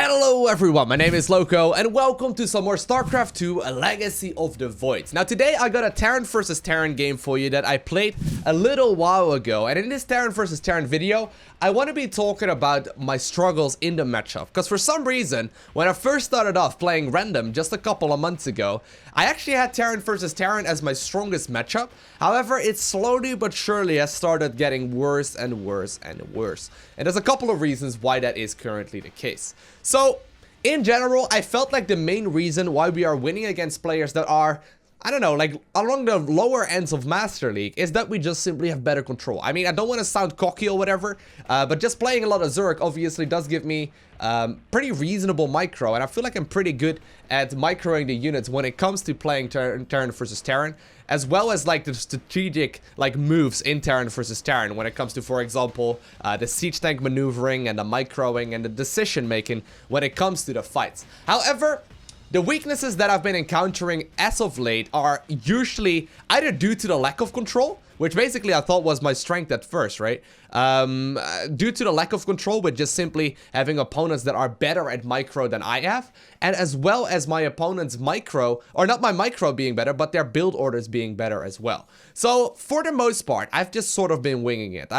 Hello everyone, my name is Lowko and welcome to some more StarCraft 2 A Legacy of the Void. Now today I got a Terran versus Terran game for you that I played a little while ago, and in this Terran versus Terran video I want to be talking about my struggles in the matchup, because for some reason when I first started off playing random just a couple of months ago, I actually had Terran versus Terran as my strongest matchup. However, it slowly but surely has started getting worse and worse and worse, and there's a couple of reasons why that is currently the case. So, in general, I felt like the main reason why we are winning against players that are, I don't know, like along the lower ends of Master League is that we just simply have better control. I mean, I don't want to sound cocky or whatever, but just playing a lot of Zerg obviously does give me pretty reasonable micro, and I feel like I'm pretty good at microing the units when it comes to playing Terran versus Terran, as well as like the strategic like moves in Terran versus Terran when it comes to, for example, the siege tank maneuvering and the microing and the decision making when it comes to the fights. However, the weaknesses that I've been encountering as of late are usually either due to the lack of control, which basically I thought was my strength at first, right? Due to the lack of control with just simply having opponents that are better at micro than I have, and as well as my opponent's micro, or not my micro being better, but their build orders being better as well. So for the most part, I've just sort of been winging it.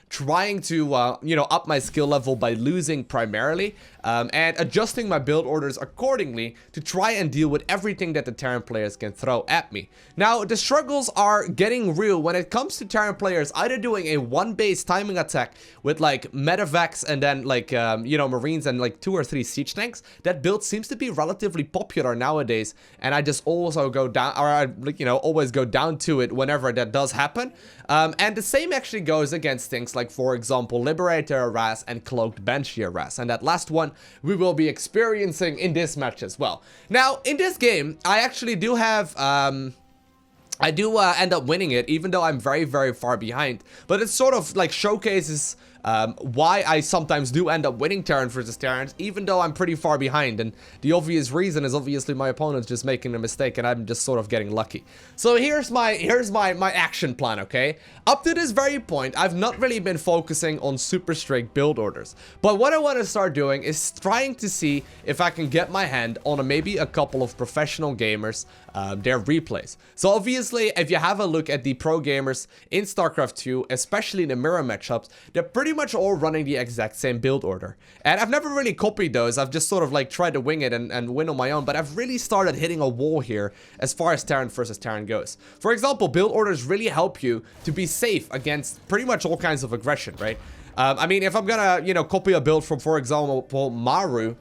Trying to, you know, up my skill level by losing primarily, and adjusting my build orders accordingly to try and deal with everything that the Terran players can throw at me. Now, the struggles are getting real when it comes to Terran players either doing a one-base timing attack with like medevacs and then like, you know, Marines and like 2 or 3 siege tanks. That build seems to be relatively popular nowadays, and I just also go down, or I, you know, always go down to it whenever that does happen. And the same actually goes against things like, for example, Liberator harass and Cloaked Banshee harass, and that last one we will be experiencing in this match as well. Now, in this game, I actually do have, I do end up winning it, even though I'm very, very far behind. But it sort of like showcases why I sometimes do end up winning Terran versus Terrans, even though I'm pretty far behind. And the obvious reason is obviously my opponent's just making a mistake and I'm just sort of getting lucky. So here's my action plan, okay? Up to this very point, I've not really been focusing on super strict build orders. But what I want to start doing is trying to see if I can get my hand on maybe a couple of professional gamers, their replays. So obviously, if you have a look at the pro gamers in StarCraft 2, especially in the mirror matchups, they're pretty much all running the exact same build order. And I've never really copied those. I've just sort of like tried to wing it and win on my own, but I've really started hitting a wall here as far as Terran versus Terran goes. For example, build orders really help you to be safe against pretty much all kinds of aggression, right? I mean, if I'm gonna, you know, copy a build from, for example, Maru,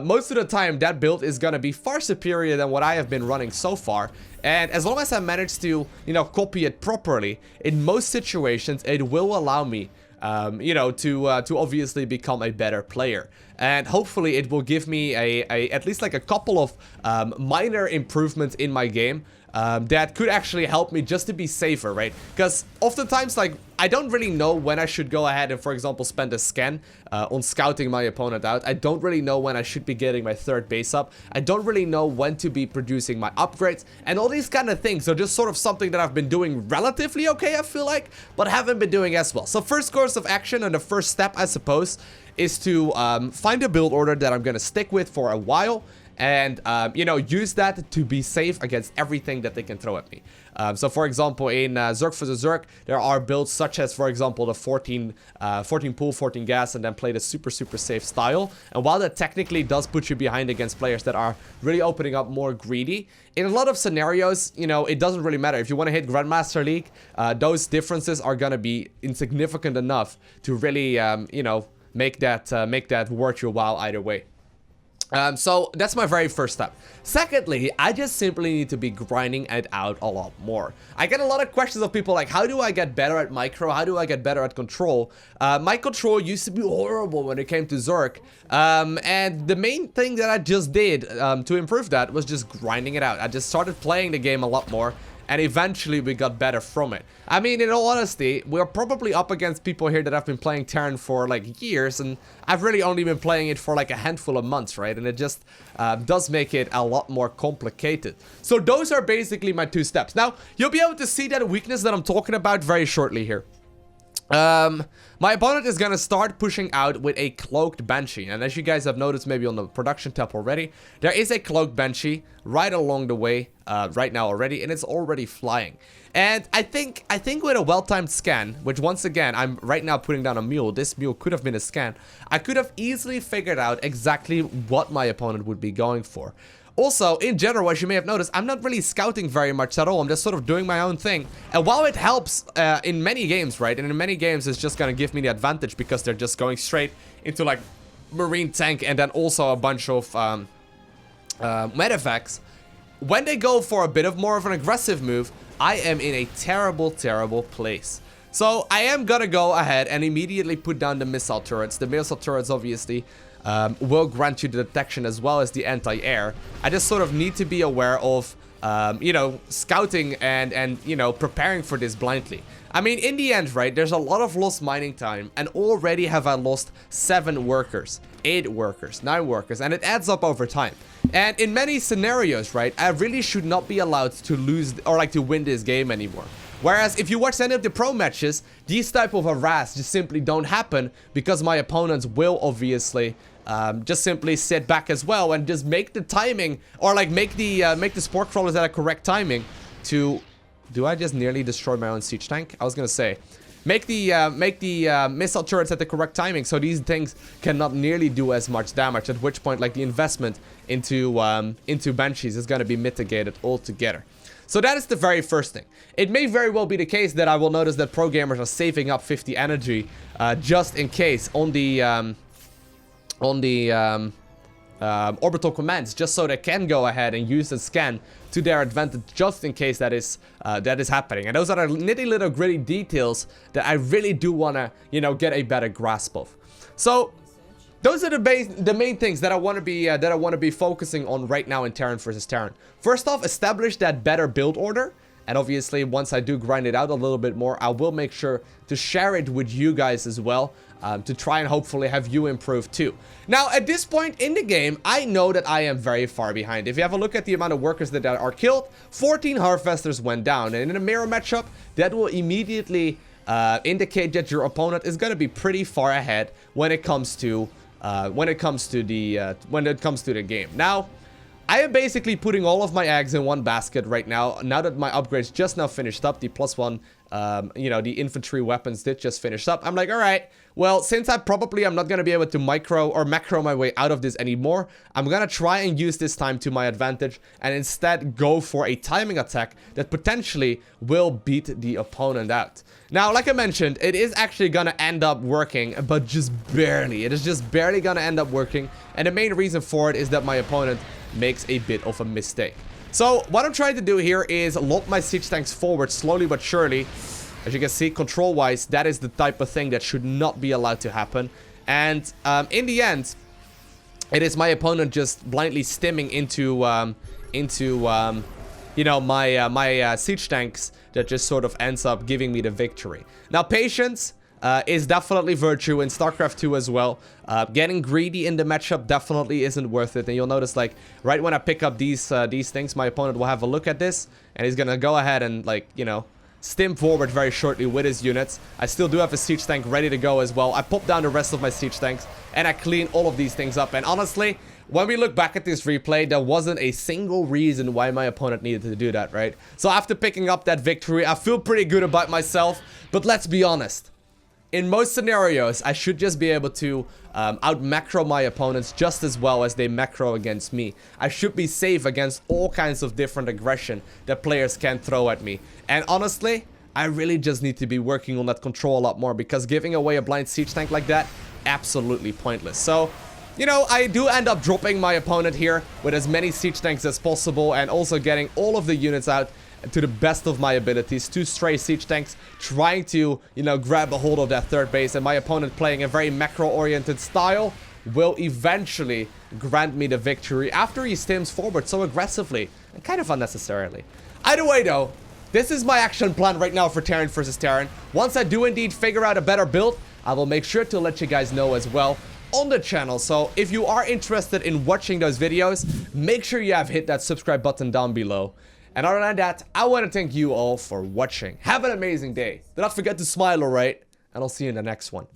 most of the time that build is gonna be far superior than what I have been running so far, and as long as I manage to, you know, copy it properly, in most situations it will allow me, you know, to obviously become a better player, and hopefully it will give me at least like a couple of minor improvements in my game. That could actually help me just to be safer, right? Because oftentimes, like, I don't really know when I should go ahead and, for example, spend a scan on scouting my opponent out. I don't really know when I should be getting my third base up. I don't really know when to be producing my upgrades, and all these kind of things are just sort of something that I've been doing relatively okay, I feel like, but haven't been doing as well. So first course of action, and the first step, I suppose, is to find a build order that I'm going to stick with for a while, and, you know, use that to be safe against everything that they can throw at me. So, for example, in Zerg vs. Zerg, there are builds such as, for example, the 14 pool, 14 gas, and then play the super safe style. And while that technically does put you behind against players that are really opening up more greedy, in a lot of scenarios, you know, it doesn't really matter. If you want to hit Grandmaster League, those differences are going to be insignificant enough to really, you know, make that worth your while either way. So that's my very first step. Secondly, I just simply need to be grinding it out a lot more. I get a lot of questions of people like, how do I get better at micro? How do I get better at control? My control used to be horrible when it came to Zerg. And the main thing that I just did to improve that was just grinding it out. I just started playing the game a lot more, and eventually we got better from it. I mean, in all honesty, we're probably up against people here that have been playing Terran for like years, and I've really only been playing it for like a handful of months, right? And it just does make it a lot more complicated. So those are basically my 2 steps. Now, you'll be able to see that weakness that I'm talking about very shortly here. My opponent is gonna start pushing out with a cloaked Banshee, and as you guys have noticed maybe on the production tab already, there is a cloaked Banshee right along the way right now already, and it's already flying. And I think with a well-timed scan, which once again I'm right now putting down a mule, this mule could have been a scan, I could have easily figured out exactly what my opponent would be going for. Also, in general, as you may have noticed, I'm not really scouting very much at all. I'm just sort of doing my own thing. And while it helps in many games, right? And in many games, it's just going to give me the advantage because they're just going straight into, like, Marine Tank and then also a bunch of medevacs. When they go for a bit of more of an aggressive move, I am in a terrible, terrible place. So I am going to go ahead and immediately put down the missile turrets. The missile turrets, obviously, will grant you the detection as well as the anti-air. I just sort of need to be aware of, you know, scouting and, you know, preparing for this blindly. I mean, in the end, right, there's a lot of lost mining time, and already have I lost 7 workers, 8 workers, 9 workers, and it adds up over time. And in many scenarios, right, I really should not be allowed to lose or like to win this game anymore. Whereas if you watch any of the pro matches, these type of harass just simply don't happen because my opponents will obviously just simply sit back as well and just make the timing or like make the sport crawlers at a correct timing to... Do I just nearly destroy my own siege tank? I was gonna say, make the missile turrets at the correct timing so these things cannot nearly do as much damage. At which point, like the investment into Banshees is gonna be mitigated altogether. So that is the very first thing. It may very well be the case that I will notice that pro gamers are saving up 50 energy just in case on the orbital commands, just so they can go ahead and use the scan to their advantage, just in case that is happening. And those are the nitty little gritty details that I really do want to, you know, get a better grasp of. So those are the main things that I want to be focusing on right now in Terran versus Terran. First off, establish that better build order. And obviously, once I do grind it out a little bit more, I will make sure to share it with you guys as well, to try and hopefully have you improve too. Now, at this point in the game, I know that I am very far behind. If you have a look at the amount of workers that are killed, 14 Harvesters went down. And in a mirror matchup, that will immediately indicate that your opponent is going to be pretty far ahead when it comes to the game. Now, I am basically putting all of my eggs in one basket right now that my upgrades just now finished up. The +1, you know, the infantry weapons did just finish up. I'm like, all right, well, since I'm not going to be able to micro or macro my way out of this anymore, I'm going to try and use this time to my advantage and instead go for a timing attack that potentially will beat the opponent out. Now, like I mentioned, it is actually going to end up working, but just barely. It is just barely going to end up working. And the main reason for it is that my opponent makes a bit of a mistake. So what I'm trying to do here is lob my siege tanks forward slowly but surely. As you can see, control wise, that is the type of thing that should not be allowed to happen. And in the end, it is my opponent just blindly stimming into you know, my siege tanks that just sort of ends up giving me the victory. Now, patience is definitely virtue in StarCraft 2 as well. Getting greedy in the matchup definitely isn't worth it. And you'll notice, like, right when I pick up these things, my opponent will have a look at this, and he's gonna go ahead and, like, you know, stim forward very shortly with his units. I still do have a siege tank ready to go as well. I pop down the rest of my siege tanks, and I clean all of these things up. And honestly, when we look back at this replay, there wasn't a single reason why my opponent needed to do that, right? So after picking up that victory, I feel pretty good about myself. But let's be honest. In most scenarios, I should just be able to out-macro my opponents just as well as they macro against me. I should be safe against all kinds of different aggression that players can throw at me. And honestly, I really just need to be working on that control a lot more, because giving away a blind siege tank like that, absolutely pointless. So, you know, I do end up dropping my opponent here with as many siege tanks as possible, and also getting all of the units out to the best of my abilities. 2 stray siege tanks trying to, you know, grab a hold of that third base, and my opponent playing a very macro-oriented style will eventually grant me the victory after he stims forward so aggressively and kind of unnecessarily. Either way though, this is my action plan right now for Terran versus Terran. Once I do indeed figure out a better build, I will make sure to let you guys know as well on the channel. So if you are interested in watching those videos, make sure you have hit that subscribe button down below. And other than that, I want to thank you all for watching. Have an amazing day. Do not forget to smile, alright? and I'll see you in the next one.